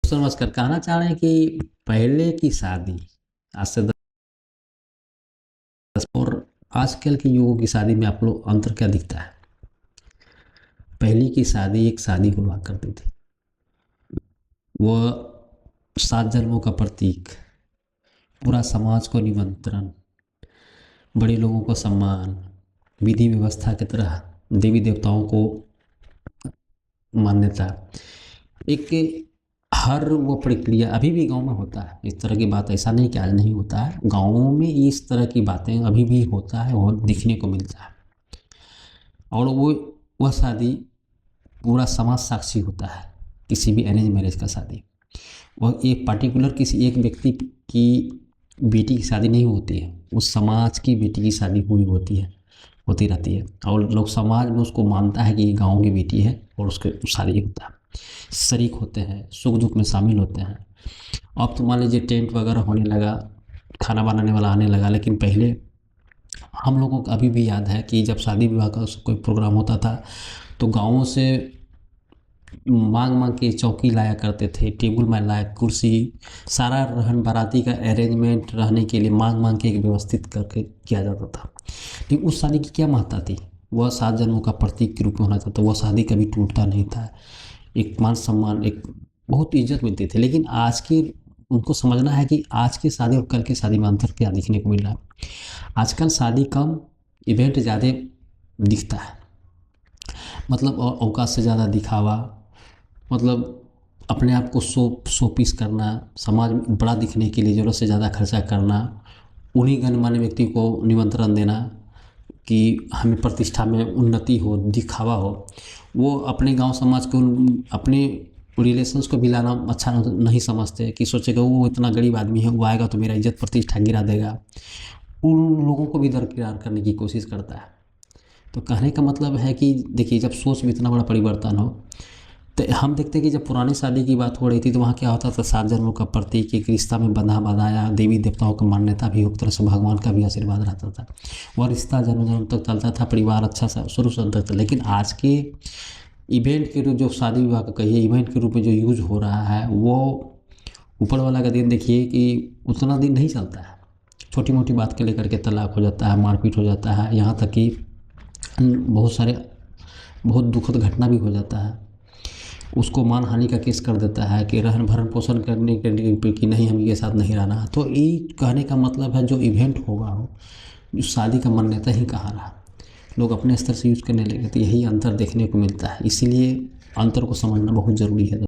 नमस्कार। कहना चाह रहे हैं कि पहले की शादी आज से 10 और आजकल के युगों की शादी में आप लोग अंतर क्या दिखता है? पहले की शादी एक शादी हुआ करती थी, वह 7 जन्मों का प्रतीक, पूरा समाज को निमंत्रण, बड़े लोगों को सम्मान, विधि व्यवस्था की तरह देवी देवताओं को मान्यता, एक हर वो प्रक्रिया अभी भी गांव में होता है। इस तरह की बात ऐसा नहीं कि आज नहीं होता है, गाँवों में इस तरह की बातें अभी भी होता है और दिखने को मिलता है। और वह शादी पूरा समाज साक्षी होता है। किसी भी अरेंज मैरिज का शादी, वह एक पर्टिकुलर किसी एक व्यक्ति की बेटी की शादी नहीं होती है, उस समाज की बेटी की शादी हुई होती रहती है। और लोग समाज में उसको मानता है कि गाँव की बेटी है और उसके शादी होता है। शरीक होते हैं, सुख दुख में शामिल होते हैं। अब तो मान लीजिए टेंट वगैरह होने लगा, खाना बनाने वाला आने लगा, लेकिन पहले हम लोगों को अभी भी याद है कि जब शादी विवाह का कोई प्रोग्राम होता था तो गाँवों से मांग मांग के चौकी लाया करते थे, टेबल में लाया, कुर्सी, सारा रहन बाराती का अरेंजमेंट रहने के लिए मांग मांग के एक व्यवस्थित करके किया जाता था। लेकिन उस शादी की क्या महत्ता थी? वह 7 जन्मों का प्रतीक के रूप में होना था, तो वह शादी कभी टूटता नहीं था। एक मान सम्मान, एक बहुत इज्जत मिलती थी। लेकिन आज की उनको समझना है कि आज की शादी और कल की शादी में अंतर क्या दिखने को मिल रहा है। आजकल शादी कम, इवेंट ज़्यादा दिखता है। मतलब औकात से ज़्यादा दिखावा, मतलब अपने आप को शो पीस करना, समाज में बड़ा दिखने के लिए ज़रूरत से ज़्यादा खर्चा करना, उन्हीं गणमान्य व्यक्ति को निमंत्रण देना कि हमें प्रतिष्ठा में उन्नति हो, दिखावा हो। वो अपने गांव समाज को, अपने रिलेशंस को भी लाना अच्छा नहीं समझते कि सोचेगा वो इतना गरीब आदमी है, वो आएगा तो मेरा इज्जत प्रतिष्ठा गिरा देगा। उन लोगों को भी दरकिनार करने की कोशिश करता है। तो कहने का मतलब है कि देखिए, जब सोच में इतना बड़ा परिवर्तन हो, तो हम देखते हैं कि जब पुरानी शादी की बात हो रही थी तो वहाँ क्या होता था, 7 जन्मों का प्रतीक, एक रिश्ता में बंधा बंधाया, देवी देवताओं की मान्यता भी, एक तरह से भगवान का भी आशीर्वाद रहता था। वह रिश्ता जन्म जन्म तक चलता था, परिवार अच्छा सा शुरू से अंत तक था। लेकिन आज के इवेंट के रूप, जो शादी विवाह का कहिए इवेंट के रूप में जो यूज हो रहा है, वो ऊपर वाला का दिन देखिए कि उतना दिन नहीं चलता है। छोटी मोटी बात के लेकर के तलाक हो जाता है, मारपीट हो जाता है, यहाँ तक कि बहुत दुखद घटना भी हो जाता है। उसको मानहानि का केस कर देता है कि रहन भरण पोषण करने के लिए कि नहीं, हम ये साथ नहीं रहना। तो ये कहने का मतलब है, जो इवेंट होगा हो, जो शादी का मान्यता ही कहाँ रहा, लोग अपने स्तर से यूज करने लगे। तो यही अंतर देखने को मिलता है। इसीलिए अंतर को समझना बहुत ज़रूरी है।